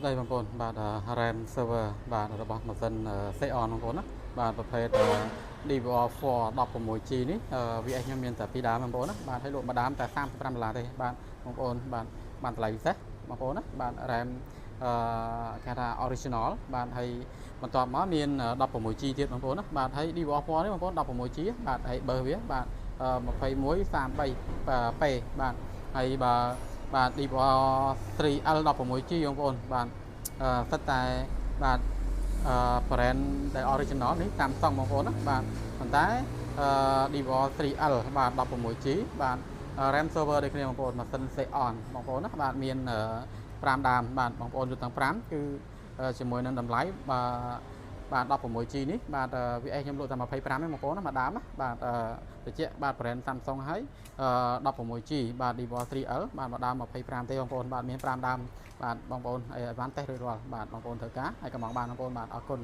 đây bằng cồn bạn RAM server bạn là bằng một dân Xeon bằng cồn á bạnประเภทDDR4 16 G នេះ VX ខ្ញុំមានតែ2ដើមបងប្អូនណាបាទហើយលក់មួយដើមតែ$35ទេបាទបងប្អូនបាទបានតម្លៃពិសេសបងប្អូនណាបាទ RAM គេថា original បាទហើយបន្ទាប់មកមាន16 G ទៀតបងប្អូនណាបាទហើយ DDR4 នេះបងប្អូន16 G បាទហើយបើវាបាទ21 33P បាទហើយបាទ DDR3L 16 G បងប្អូនបាទសិតតែបាទ brand ដែល original នេះ Samsung បងប្អូនណាបាទប៉ុន្តែDDR3L បាទ16 G បាទ RAM server ដូចគ្នាបងប្អូនម៉ាស៊ីន Xeon បងប្អូនណាបាទមាន5ដើមបាទបងប្អូនយកទាំង5គឺជាមួយនឹងតម្លៃបាទ16 G នេះបាទ VS ខ្ញុំលក់តែ25ទេបងប្អូនណាមួយដើមណាបាទតិចបាទ brand Samsung ហើយ16 G បាទ DDR3L បាទមួយដើម25ទេបងប្អូនបាទមាន5ដើមបាទបងប្អូនអី advance តេស្តរួចរាល់បាទបងប្អូនត្រូវការហើយកុំបងបានបងប្អូនបាទអរគុណ